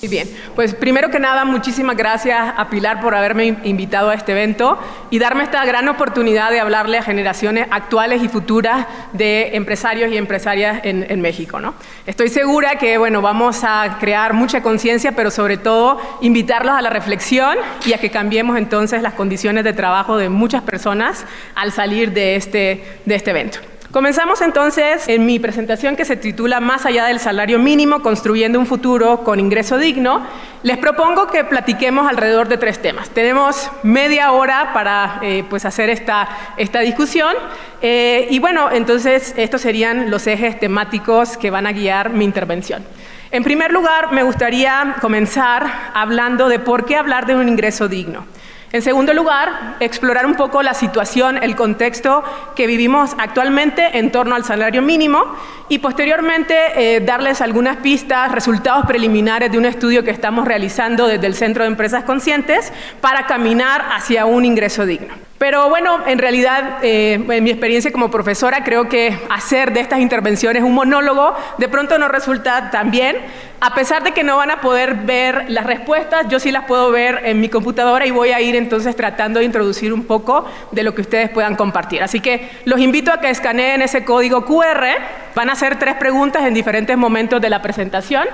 Muy bien, pues primero que nada, muchísimas gracias a Pilar por haberme invitado a este evento y darme esta gran oportunidad de hablarle a generaciones actuales y futuras de empresarios y empresarias en México, ¿no? Estoy segura que, bueno, vamos a crear mucha conciencia, pero sobre todo invitarlos a la reflexión y a que cambiemos entonces las condiciones de trabajo de muchas personas al salir de este evento. Comenzamos entonces en mi presentación que se titula Más allá del salario mínimo, construyendo un futuro con ingreso digno. Les propongo que platiquemos alrededor de 3 temas. Tenemos media hora para pues hacer esta discusión y bueno, entonces estos serían los ejes temáticos que van a guiar mi intervención. En primer lugar, me gustaría comenzar hablando de por qué hablar de un ingreso digno. En segundo lugar, explorar un poco la situación, el contexto que vivimos actualmente en torno al salario mínimo y posteriormente darles algunas pistas, resultados preliminares de un estudio que estamos realizando desde el Centro de Empresas Conscientes para caminar hacia un ingreso digno. Pero bueno, en realidad, en mi experiencia como profesora, creo que hacer de estas intervenciones un monólogo de pronto no resulta tan bien. A pesar de que no van a poder ver las respuestas, yo sí las puedo ver en mi computadora y voy a ir entonces tratando de introducir un poco de lo que ustedes puedan compartir. Así que los invito a que escaneen ese código QR. Van a hacer 3 preguntas en diferentes momentos de la presentación.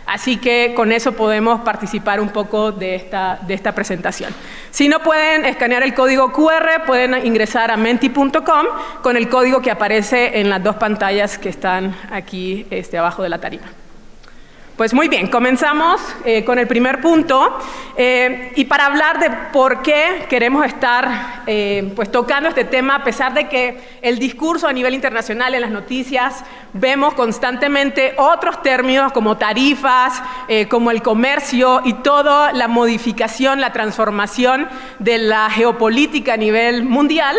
Así que con eso podemos participar un poco de esta presentación. Si no pueden escanear el código QR, pueden ingresar a menti.com con el código que aparece en las 2 pantallas que están aquí abajo de la tarima. Pues muy bien, comenzamos con el primer punto y para hablar de por qué queremos estar pues tocando este tema, a pesar de que el discurso a nivel internacional en las noticias vemos constantemente otros términos como tarifas, como el comercio y toda la modificación, la transformación de la geopolítica a nivel mundial,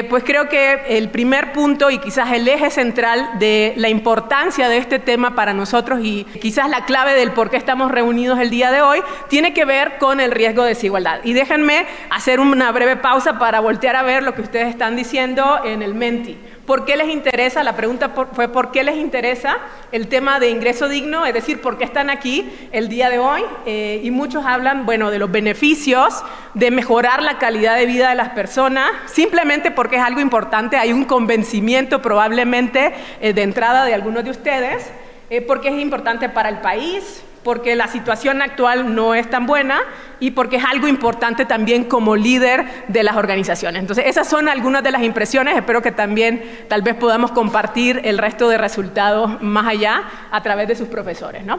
pues creo que el primer punto y quizás el eje central de la importancia de este tema para nosotros y quizás la clave del por qué estamos reunidos el día de hoy tiene que ver con el riesgo de desigualdad. Y déjenme hacer una breve pausa para voltear a ver lo que ustedes están diciendo en el Menti. ¿Por qué les interesa? La pregunta fue ¿por qué les interesa el tema de ingreso digno? Es decir, ¿por qué están aquí el día de hoy? Y muchos hablan, bueno, de los beneficios de mejorar la calidad de vida de las personas, simplemente porque es algo importante. Hay un convencimiento probablemente de entrada de algunos de ustedes, porque es importante para el país, porque la situación actual no es tan buena y porque es algo importante también como líder de las organizaciones. Entonces, esas son algunas de las impresiones. Espero que también tal vez podamos compartir el resto de resultados más allá a través de sus profesores, ¿no?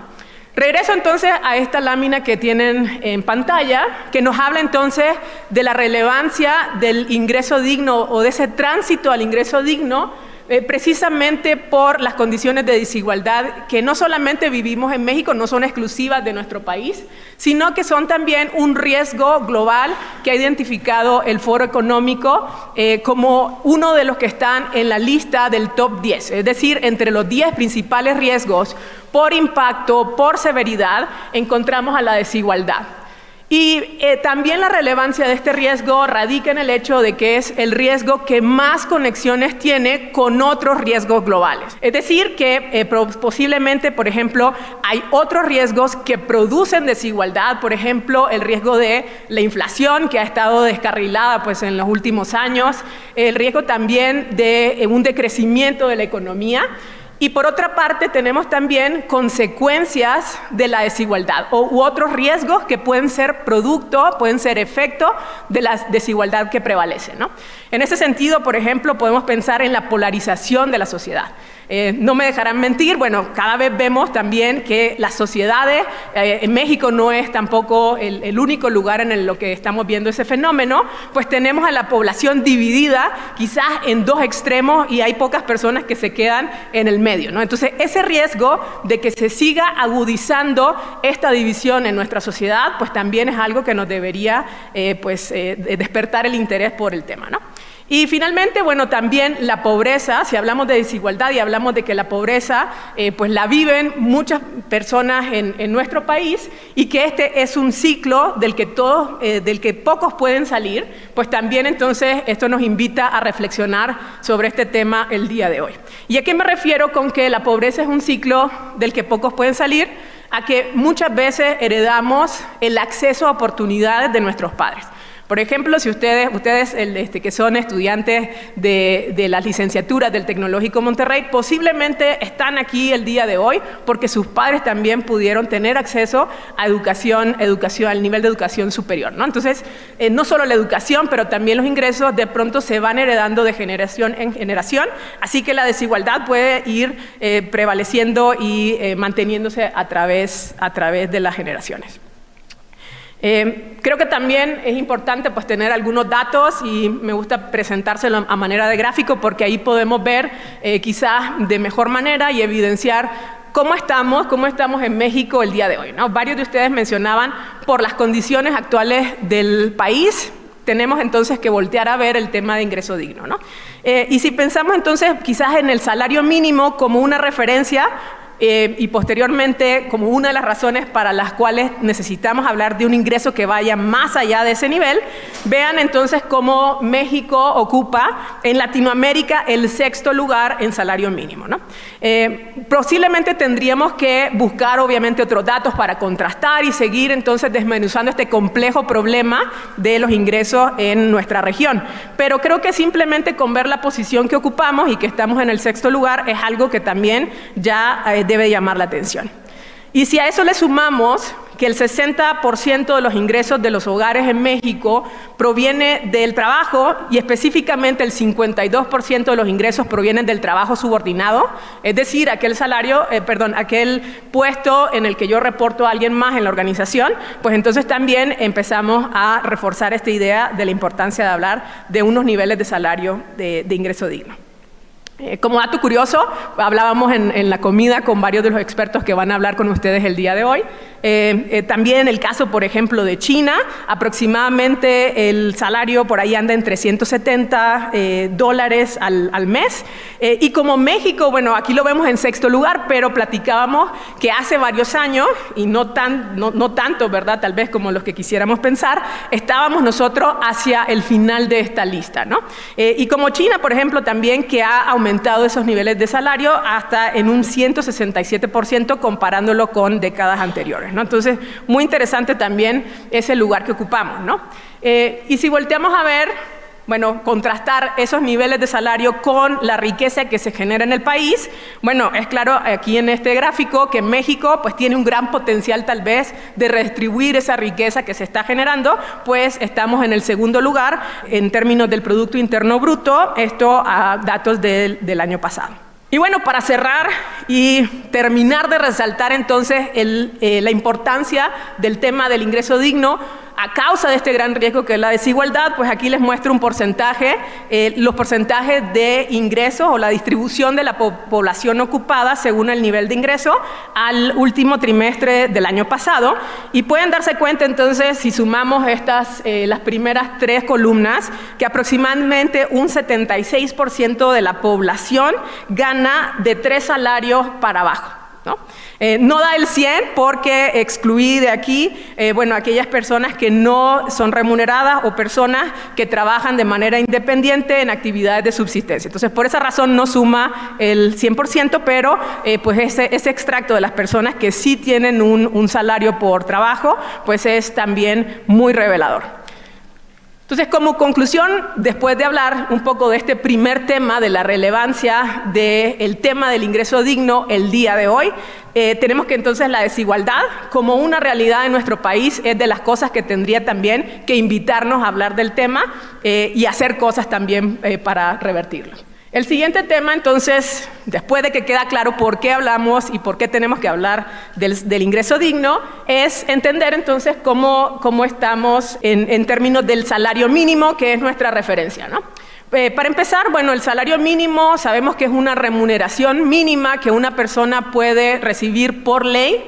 Regreso entonces a esta lámina que tienen en pantalla, que nos habla entonces de la relevancia del ingreso digno o de ese tránsito al ingreso digno, precisamente por las condiciones de desigualdad que no solamente vivimos en México, no son exclusivas de nuestro país, sino que son también un riesgo global que ha identificado el Foro Económico como uno de los que están en la lista del top 10, es decir, entre los 10 principales riesgos por impacto, por severidad, encontramos a la desigualdad. Y también la relevancia de este riesgo radica en el hecho de que es el riesgo que más conexiones tiene con otros riesgos globales. Es decir, que posiblemente, por ejemplo, hay otros riesgos que producen desigualdad, por ejemplo, el riesgo de la inflación que ha estado descarrilada pues, en los últimos años, el riesgo también de un decrecimiento de la economía. Y por otra parte tenemos también consecuencias de la desigualdad u otros riesgos que pueden ser producto, pueden ser efecto de la desigualdad que prevalece, ¿no? En ese sentido, por ejemplo, podemos pensar en la polarización de la sociedad. No me dejarán mentir, bueno, cada vez vemos también que las sociedades, en México no es tampoco el único lugar en lo que estamos viendo ese fenómeno, pues tenemos a la población dividida quizás en 2 extremos y hay pocas personas que se quedan en el medio, ¿no? Entonces, ese riesgo de que se siga agudizando esta división en nuestra sociedad, pues también es algo que nos debería despertar el interés por el tema, ¿no? Y finalmente, bueno, también la pobreza, si hablamos de desigualdad y hablamos de que la pobreza pues la viven muchas personas en nuestro país y que este es un ciclo del que pocos pueden salir, pues también entonces esto nos invita a reflexionar sobre este tema el día de hoy. ¿Y a qué me refiero con que la pobreza es un ciclo del que pocos pueden salir? a que muchas veces heredamos el acceso a oportunidades de nuestros padres. Por ejemplo, si ustedes que son estudiantes de las licenciaturas del Tecnológico Monterrey, posiblemente están aquí el día de hoy porque sus padres también pudieron tener acceso a educación, al nivel de educación superior, ¿no? Entonces, no solo la educación, pero también los ingresos de pronto se van heredando de generación en generación, así que la desigualdad puede ir prevaleciendo y manteniéndose a través de las generaciones. Creo que también es importante pues, tener algunos datos y me gusta presentárselo a manera de gráfico porque ahí podemos ver quizás de mejor manera y evidenciar cómo estamos en México el día de hoy, ¿no? Varios de ustedes mencionaban por las condiciones actuales del país, tenemos entonces que voltear a ver el tema de ingreso digno, ¿no? Y si pensamos entonces quizás en el salario mínimo como una referencia, y posteriormente como una de las razones para las cuales necesitamos hablar de un ingreso que vaya más allá de ese nivel, vean entonces cómo México ocupa en Latinoamérica el 6º lugar en salario mínimo, ¿no? Posiblemente tendríamos que buscar obviamente otros datos para contrastar y seguir entonces desmenuzando este complejo problema de los ingresos en nuestra región, pero creo que simplemente con ver la posición que ocupamos y que estamos en el 6º lugar es algo que también ya debe llamar la atención. Y si a eso le sumamos que el 60% de los ingresos de los hogares en México proviene del trabajo y específicamente el 52% de los ingresos provienen del trabajo subordinado, es decir, aquel puesto en el que yo reporto a alguien más en la organización, pues entonces también empezamos a reforzar esta idea de la importancia de hablar de unos niveles de salario de ingreso digno. Como dato curioso, hablábamos en la comida con varios de los expertos que van a hablar con ustedes el día de hoy. También el caso, por ejemplo, de China, aproximadamente el salario por ahí anda en $370 al mes. Y como México, bueno, aquí lo vemos en 6º lugar, pero platicábamos que hace varios años, y no tanto, ¿verdad? Tal vez como los que quisiéramos pensar, estábamos nosotros hacia el final de esta lista, ¿no? Y como China, por ejemplo, también que ha aumentado esos niveles de salario hasta en un 167% comparándolo con décadas anteriores, ¿no? Entonces, muy interesante también ese lugar que ocupamos, ¿no? Y si volteamos a ver, bueno, contrastar esos niveles de salario con la riqueza que se genera en el país, bueno, es claro aquí en este gráfico que México pues tiene un gran potencial tal vez de redistribuir esa riqueza que se está generando, pues estamos en el 2º lugar en términos del Producto Interno Bruto, esto a datos del año pasado. Y bueno, para cerrar y terminar de resaltar entonces la importancia del tema del ingreso digno, a causa de este gran riesgo que es la desigualdad, pues aquí les muestro un porcentaje, los porcentajes de ingresos o la distribución de la población ocupada según el nivel de ingreso al último trimestre del año pasado. Y pueden darse cuenta entonces, si sumamos las primeras 3 columnas, que aproximadamente un 76% de la población gana de 3 salarios para abajo, ¿no? No da el 100 porque excluí de aquí, aquellas personas que no son remuneradas o personas que trabajan de manera independiente en actividades de subsistencia. Entonces, por esa razón no suma el 100%, pero pues ese extracto de las personas que sí tienen un salario por trabajo, pues es también muy revelador. Entonces, como conclusión, después de hablar un poco de este primer tema, de la relevancia del tema del ingreso digno el día de hoy, tenemos que entonces la desigualdad como una realidad en nuestro país es de las cosas que tendría también que invitarnos a hablar del tema y hacer cosas también para revertirlo. El siguiente tema, entonces, después de que queda claro por qué hablamos y por qué tenemos que hablar del ingreso digno, es entender entonces cómo estamos en términos del salario mínimo, que es nuestra referencia, ¿no? Para empezar, bueno, el salario mínimo sabemos que es una remuneración mínima que una persona puede recibir por ley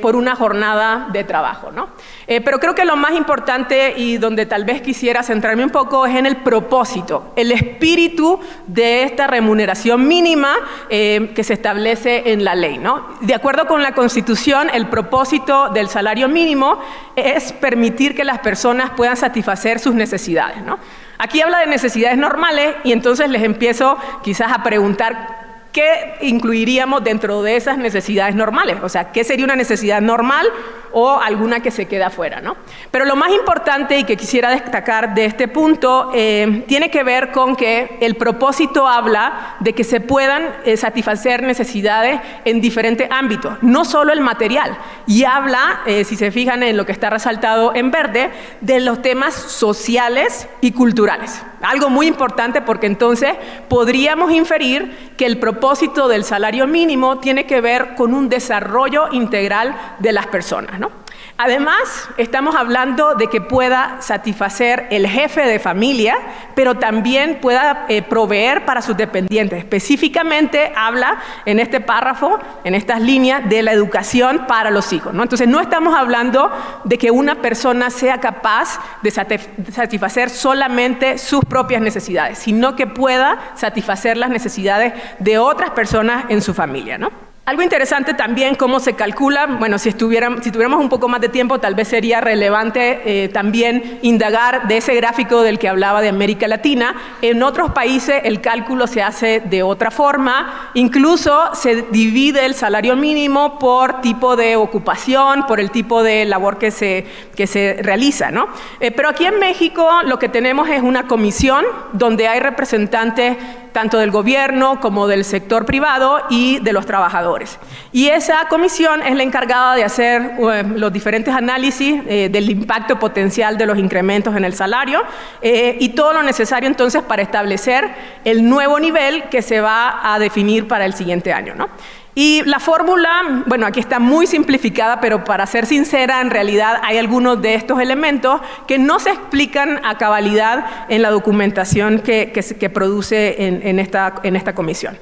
por una jornada de trabajo, ¿no? Pero creo que lo más importante y donde tal vez quisiera centrarme un poco es en el propósito, el espíritu de esta remuneración mínima que se establece en la ley, ¿no? De acuerdo con la Constitución, el propósito del salario mínimo es permitir que las personas puedan satisfacer sus necesidades, ¿no? Aquí habla de necesidades normales y entonces les empiezo quizás a preguntar ¿qué incluiríamos dentro de esas necesidades normales? O sea, ¿qué sería una necesidad normal o alguna que se queda afuera, ¿no? Pero lo más importante y que quisiera destacar de este punto tiene que ver con que el propósito habla de que se puedan satisfacer necesidades en diferentes ámbitos, no solo el material. Y habla, si se fijan en lo que está resaltado en verde, de los temas sociales y culturales. Algo muy importante porque entonces podríamos inferir que el propósito del salario mínimo tiene que ver con un desarrollo integral de las personas, ¿no? Además, estamos hablando de que pueda satisfacer el jefe de familia, pero también pueda proveer para sus dependientes. Específicamente habla en este párrafo, en estas líneas, de la educación para los hijos, ¿no? Entonces, no estamos hablando de que una persona sea capaz de satisfacer solamente sus propias necesidades, sino que pueda satisfacer las necesidades de otras personas en su familia, ¿no? Algo interesante también, cómo se calcula, bueno, si tuviéramos un poco más de tiempo, tal vez sería relevante también indagar de ese gráfico del que hablaba de América Latina. En otros países el cálculo se hace de otra forma, incluso se divide el salario mínimo por tipo de ocupación, por el tipo de labor que se realiza, ¿no? Pero aquí en México lo que tenemos es una comisión donde hay representantes tanto del gobierno como del sector privado y de los trabajadores. Y esa comisión es la encargada de hacer los diferentes análisis del impacto potencial de los incrementos en el salario y todo lo necesario entonces para establecer el nuevo nivel que se va a definir para el siguiente año, ¿no? Y la fórmula, bueno, aquí está muy simplificada, pero para ser sincera, en realidad hay algunos de estos elementos que no se explican a cabalidad en la documentación que produce en esta comisión.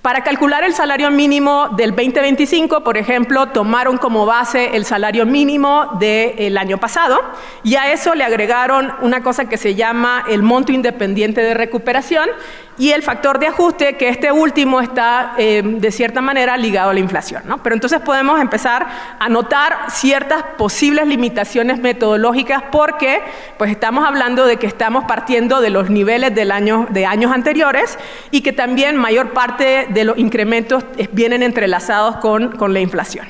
Para calcular el salario mínimo del 2025, por ejemplo, tomaron como base el salario mínimo del año pasado y a eso le agregaron una cosa que se llama el monto independiente de recuperación y el factor de ajuste, que este último está de cierta manera ligado a la inflación, ¿no? Pero entonces podemos empezar a notar ciertas posibles limitaciones metodológicas porque pues estamos hablando de que estamos partiendo de los niveles de años anteriores y que también mayor parte de los incrementos vienen entrelazados con la inflación.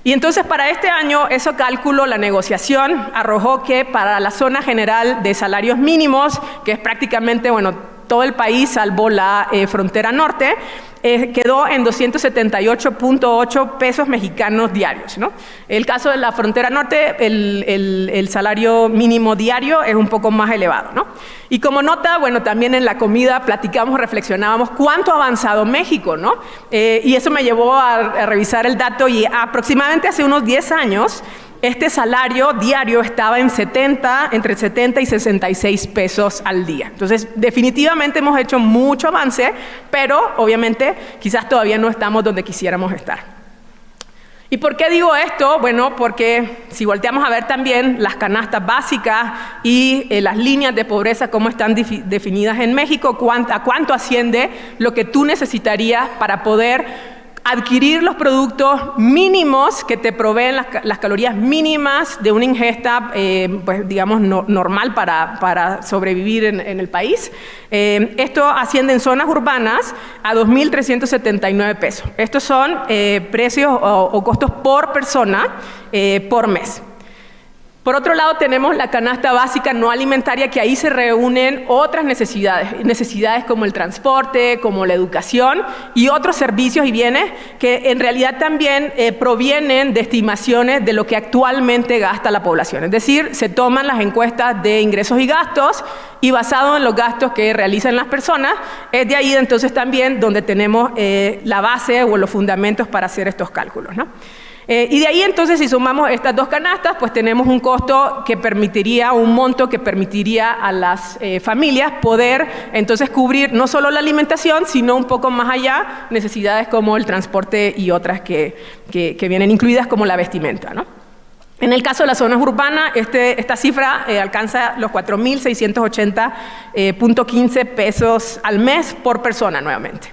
Y entonces para este año, ese cálculo, la negociación arrojó que para la zona general de salarios mínimos, que es prácticamente, bueno, todo el país salvo la frontera norte, quedó en 278.8 pesos mexicanos diarios, ¿no? El caso de la frontera norte, el salario mínimo diario es un poco más elevado, ¿no? Y como nota, bueno, también en la comida platicamos, reflexionábamos cuánto ha avanzado México, ¿no? Y eso me llevó a revisar el dato y aproximadamente hace unos 10 años, este salario diario estaba en entre 70 y 66 pesos al día. Entonces, definitivamente hemos hecho mucho avance, pero obviamente quizás todavía no estamos donde quisiéramos estar. ¿Y por qué digo esto? Bueno, porque si volteamos a ver también las canastas básicas y las líneas de pobreza, cómo están definidas en México, a cuánto asciende lo que tú necesitarías para poder adquirir los productos mínimos que te proveen las calorías mínimas de una ingesta, pues digamos, normal para sobrevivir en el país. Esto asciende en zonas urbanas a 2.379 pesos. Estos son precios o costos por persona por mes. Por otro lado, tenemos la canasta básica no alimentaria, que ahí se reúnen otras necesidades como el transporte, como la educación y otros servicios y bienes que en realidad también provienen de estimaciones de lo que actualmente gasta la población. Es decir, se toman las encuestas de ingresos y gastos y basado en los gastos que realizan las personas, es de ahí entonces también donde tenemos la base o los fundamentos para hacer estos cálculos, ¿no? Y de ahí entonces, si sumamos estas dos canastas, pues tenemos un costo que permitiría, un monto que permitiría a las familias poder entonces cubrir no solo la alimentación, sino un poco más allá, necesidades como el transporte y otras que vienen incluidas como la vestimenta, ¿no? En el caso de las zonas urbanas, esta cifra alcanza los 4.680.15 pesos al mes por persona nuevamente.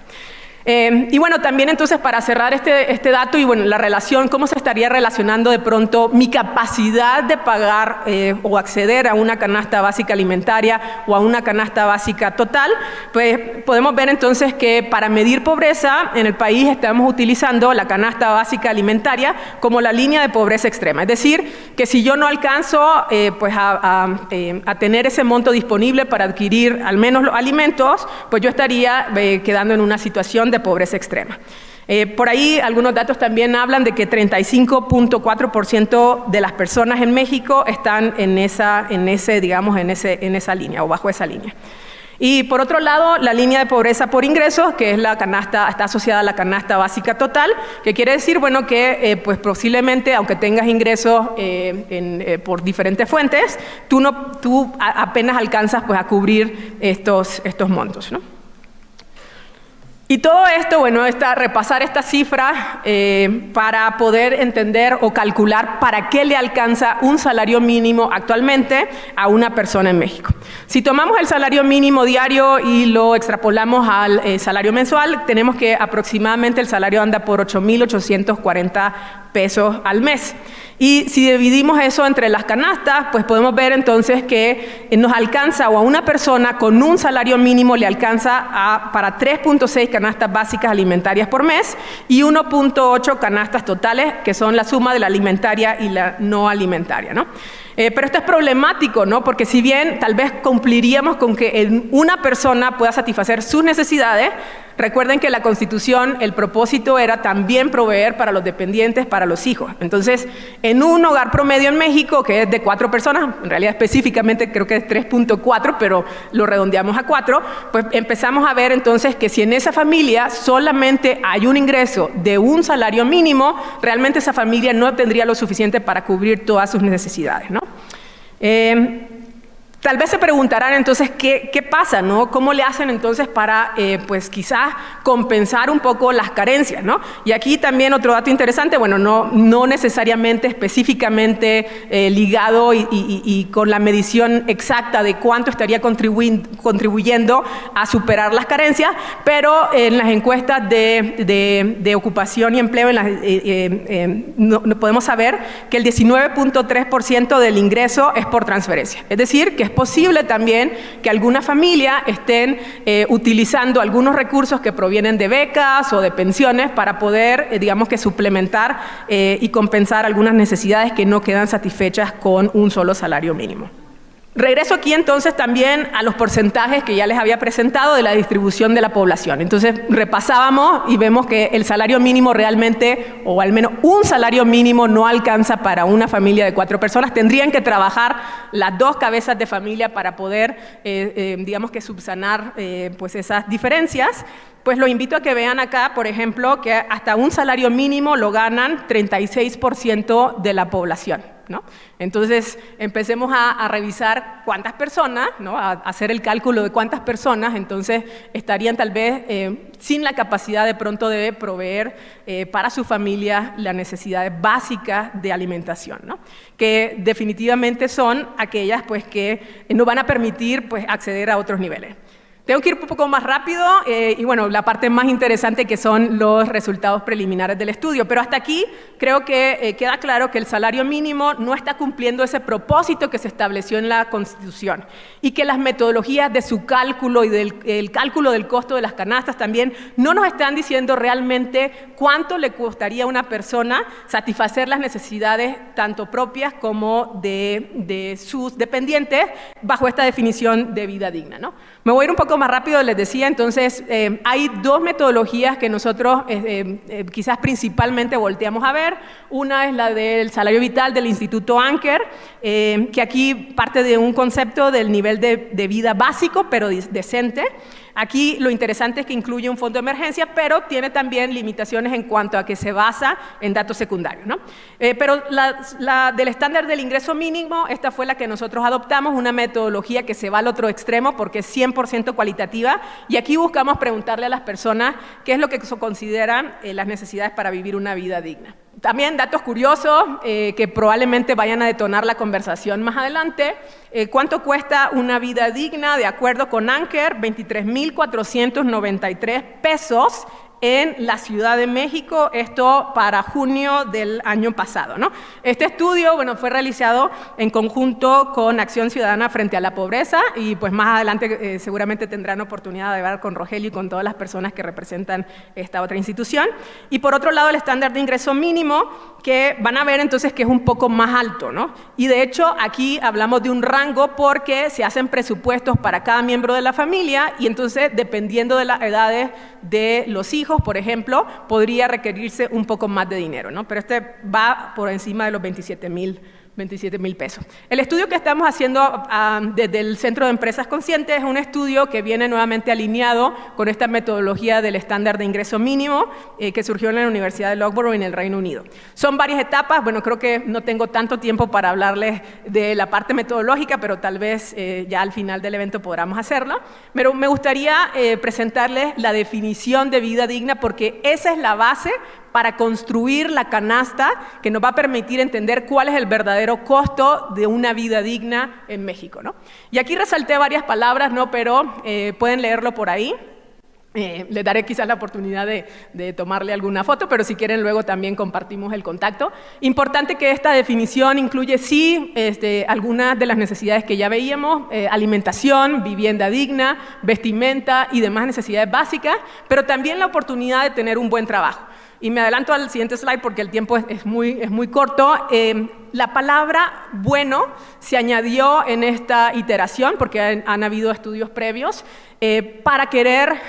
Y bueno, también entonces para cerrar este dato y bueno, la relación, cómo se estaría relacionando de pronto mi capacidad de pagar o acceder a una canasta básica alimentaria o a una canasta básica total, pues podemos ver entonces que para medir pobreza en el país estamos utilizando la canasta básica alimentaria como la línea de pobreza extrema. Es decir, que si yo no alcanzo pues a tener ese monto disponible para adquirir al menos los alimentos, pues yo estaría quedando en una situación de pobreza extrema. Por ahí algunos datos también hablan de que 35.4% de las personas en México están en esa línea o bajo esa línea. Y por otro lado, la línea de pobreza por ingresos, que es la canasta, está asociada a la canasta básica total, que quiere decir, bueno, que pues posiblemente, aunque tengas ingresos por diferentes fuentes, tú apenas alcanzas pues a cubrir estos montos, ¿no? Y todo esto, bueno, repasar esta cifra para poder entender o calcular para qué le alcanza un salario mínimo actualmente a una persona en México. Si tomamos el salario mínimo diario y lo extrapolamos al salario mensual, tenemos que aproximadamente el salario anda por 8,840 pesos al mes. Y si dividimos eso entre las canastas, pues podemos ver entonces que nos alcanza, o a una persona con un salario mínimo le alcanza para 3.6 canastas básicas alimentarias por mes y 1.8 canastas totales, que son la suma de la alimentaria y la no alimentaria, ¿no? Pero esto es problemático, ¿no? Porque si bien tal vez cumpliríamos con que una persona pueda satisfacer sus necesidades, recuerden que la Constitución, el propósito era también proveer para los dependientes, para los hijos. Entonces, en un hogar promedio en México, que es de 4 personas, en realidad específicamente creo que es 3.4, pero lo redondeamos a 4, pues empezamos a ver entonces que si en esa familia solamente hay un ingreso de un salario mínimo, realmente esa familia no tendría lo suficiente para cubrir todas sus necesidades, ¿no? Tal vez se preguntarán entonces qué pasa, ¿no? ¿Cómo le hacen entonces para, pues quizás compensar un poco las carencias, ¿no? Y aquí también otro dato interesante, bueno, no necesariamente específicamente ligado y con la medición exacta de cuánto estaría contribuyendo a superar las carencias, pero en las encuestas de ocupación y empleo podemos saber que el 19.3% del ingreso es por transferencia. Es decir, que es posible también que alguna familia estén utilizando algunos recursos que provienen de becas o de pensiones para poder, digamos que suplementar y compensar algunas necesidades que no quedan satisfechas con un solo salario mínimo. Regreso aquí entonces también a los porcentajes que ya les había presentado de la distribución de la población. Entonces repasábamos y vemos que el salario mínimo realmente, o al menos un salario mínimo, no alcanza para una familia de 4 personas. Tendrían que trabajar las 2 cabezas de familia para poder, digamos que subsanar pues esas diferencias. Pues lo invito a que vean acá, por ejemplo, que hasta un salario mínimo lo ganan 36% de la población, ¿no? Entonces, empecemos a revisar cuántas personas, ¿no? A hacer el cálculo de cuántas personas, entonces estarían tal vez sin la capacidad de pronto de proveer para su familia las necesidades básicas de alimentación, ¿no? Que definitivamente son aquellas pues, que no van a permitir pues, acceder a otros niveles. Tengo que ir un poco más rápido y bueno, la parte más interesante que son los resultados preliminares del estudio. Pero hasta aquí creo que queda claro que el salario mínimo no está cumpliendo ese propósito que se estableció en la Constitución y que las metodologías de su cálculo y del cálculo del costo de las canastas también no nos están diciendo realmente cuánto le costaría a una persona satisfacer las necesidades tanto propias como de sus dependientes bajo esta definición de vida digna, ¿no? Me voy a ir un poco más rápido, les decía, entonces hay 2 metodologías que nosotros quizás principalmente volteamos a ver. Una es la del salario vital del Instituto Anker, que aquí parte de un concepto del nivel de vida básico, pero decente. Aquí lo interesante es que incluye un fondo de emergencia, pero tiene también limitaciones en cuanto a que se basa en datos secundarios, ¿no? Pero la del estándar del ingreso mínimo, esta fue la que nosotros adoptamos, una metodología que se va al otro extremo porque es 100% cualitativa, y aquí buscamos preguntarle a las personas qué es lo que consideran las necesidades para vivir una vida digna. También datos curiosos que probablemente vayan a detonar la conversación más adelante. ¿Cuánto cuesta una vida digna? De acuerdo con Anker, 23,493 pesos en la Ciudad de México, esto para junio del año pasado, ¿no? Este estudio, bueno, fue realizado en conjunto con Acción Ciudadana frente a la Pobreza y pues más adelante seguramente tendrán oportunidad de hablar con Rogelio y con todas las personas que representan esta otra institución. Y por otro lado, el estándar de ingreso mínimo, que van a ver entonces que es un poco más alto, ¿no? Y de hecho, aquí hablamos de un rango porque se hacen presupuestos para cada miembro de la familia y entonces, dependiendo de las edades de los hijos, por ejemplo, podría requerirse un poco más de dinero, ¿no? Pero este va por encima de los 27,000 pesos. El estudio que estamos haciendo desde el Centro de Empresas Conscientes es un estudio que viene nuevamente alineado con esta metodología del estándar de ingreso mínimo que surgió en la Universidad de Loughborough en el Reino Unido. Son varias etapas, bueno, creo que no tengo tanto tiempo para hablarles de la parte metodológica, pero tal vez ya al final del evento podamos hacerlo. Pero me gustaría presentarles la definición de vida digna porque esa es la base para construir la canasta que nos va a permitir entender cuál es el verdadero costo de una vida digna en México, ¿no? Y aquí resalté varias palabras, ¿no? Pero pueden leerlo por ahí. Les daré quizás la oportunidad de tomarle alguna foto, pero si quieren luego también compartimos el contacto. Importante que esta definición incluye, sí, algunas de las necesidades que ya veíamos, alimentación, vivienda digna, vestimenta y demás necesidades básicas, pero también la oportunidad de tener un buen trabajo. Y me adelanto al siguiente slide porque el tiempo es muy corto. La palabra bueno se añadió en esta iteración porque han habido estudios previos para querer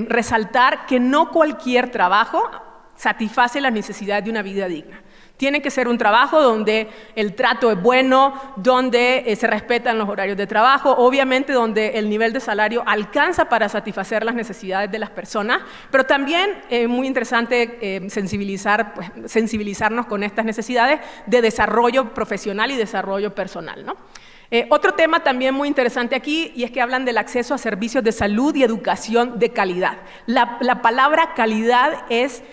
resaltar que no cualquier trabajo satisface las necesidades de una vida digna. Tiene que ser un trabajo donde el trato es bueno, donde se respetan los horarios de trabajo, obviamente donde el nivel de salario alcanza para satisfacer las necesidades de las personas, pero también muy interesante sensibilizarnos con estas necesidades de desarrollo profesional y desarrollo personal, ¿no? Otro tema también muy interesante aquí y es que hablan del acceso a servicios de salud y educación de calidad. La palabra calidad es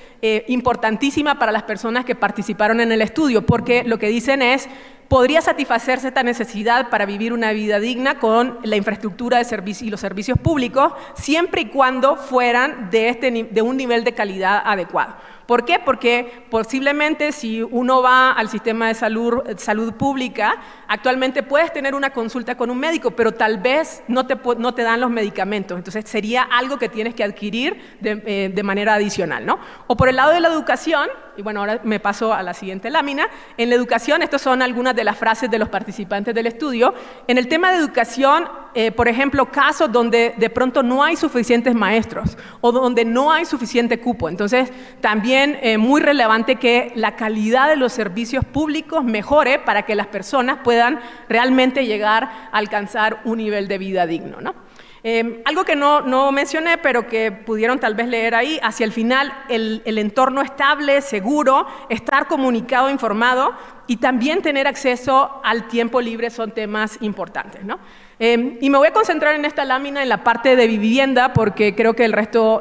importantísima para las personas que participaron en el estudio porque lo que dicen es podría satisfacerse esta necesidad para vivir una vida digna con la infraestructura de servicios y los servicios públicos siempre y cuando fueran de un nivel de calidad adecuado. ¿Por qué? Porque posiblemente si uno va al sistema de salud pública, actualmente puedes tener una consulta con un médico, pero tal vez no te dan los medicamentos. Entonces sería algo que tienes que adquirir de manera adicional, ¿no? O por el lado de la educación, y bueno, ahora me paso a la siguiente lámina. En la educación, estas son algunas de las frases de los participantes del estudio. En el tema de educación, por ejemplo, casos donde de pronto no hay suficientes maestros o donde no hay suficiente cupo. Entonces, también muy relevante que la calidad de los servicios públicos mejore para que las personas puedan realmente llegar a alcanzar un nivel de vida digno, ¿no? Algo que no mencioné, pero que pudieron tal vez leer ahí, hacia el final, el entorno estable, seguro, estar comunicado, informado y también tener acceso al tiempo libre son temas importantes, ¿no? Y me voy a concentrar en esta lámina en la parte de vivienda porque creo que el resto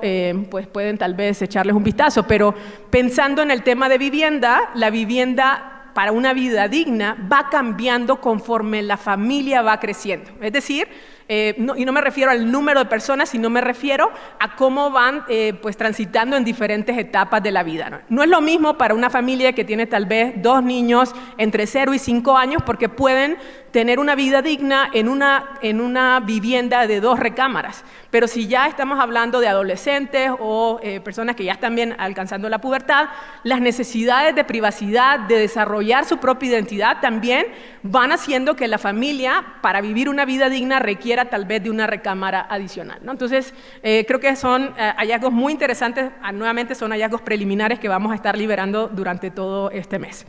pues pueden tal vez echarles un vistazo, pero pensando en el tema de vivienda, la vivienda para una vida digna va cambiando conforme la familia va creciendo. Es decir, y no me refiero al número de personas, sino me refiero a cómo van pues transitando en diferentes etapas de la vida, ¿no? No es lo mismo para una familia que tiene tal vez 2 niños entre 0 y 5 años porque pueden tener una vida digna en una vivienda de 2 recámaras. Pero si ya estamos hablando de adolescentes o personas que ya están bien alcanzando la pubertad, las necesidades de privacidad, de desarrollar su propia identidad también van haciendo que la familia, para vivir una vida digna, requiera tal vez de una recámara adicional, ¿no? Entonces, creo que son hallazgos muy interesantes, nuevamente son hallazgos preliminares que vamos a estar liberando durante todo este mes.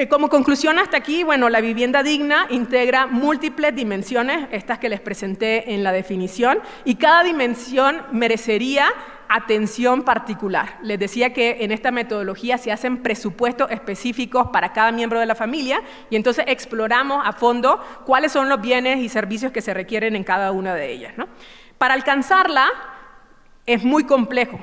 Como conclusión hasta aquí, bueno, la vivienda digna integra múltiples dimensiones, estas que les presenté en la definición, y cada dimensión merecería atención particular. Les decía que en esta metodología se hacen presupuestos específicos para cada miembro de la familia y entonces exploramos a fondo cuáles son los bienes y servicios que se requieren en cada una de ellas, ¿no? Para alcanzarla es muy complejo.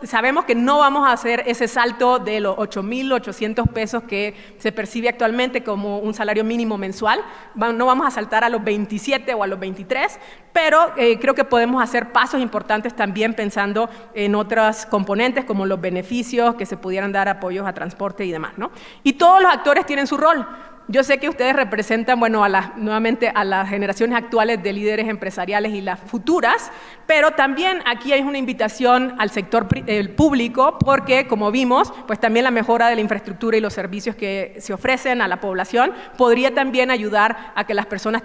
Sabemos que no vamos a hacer ese salto de los 8,800 pesos que se percibe actualmente como un salario mínimo mensual, no vamos a saltar a los 27 o a los 23, pero creo que podemos hacer pasos importantes también pensando en otras componentes como los beneficios, que se pudieran dar apoyos a transporte y demás, ¿no? Y todos los actores tienen su rol. Yo sé que ustedes representan, bueno, nuevamente a las generaciones actuales de líderes empresariales y las futuras, pero también aquí hay una invitación al sector público porque, como vimos, pues también la mejora de la infraestructura y los servicios que se ofrecen a la población podría también ayudar a que las personas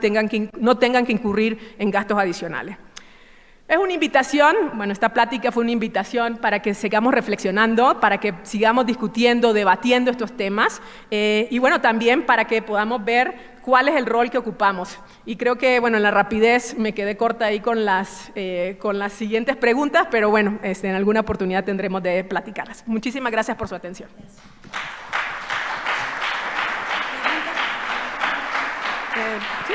no tengan que incurrir en gastos adicionales. Es una invitación, bueno, esta plática fue una invitación para que sigamos reflexionando, para que sigamos discutiendo, debatiendo estos temas y bueno, también para que podamos ver cuál es el rol que ocupamos. Y creo que, bueno, en la rapidez me quedé corta ahí con las siguientes preguntas, pero bueno, en alguna oportunidad tendremos de platicarlas. Muchísimas gracias por su atención. ¿Sí?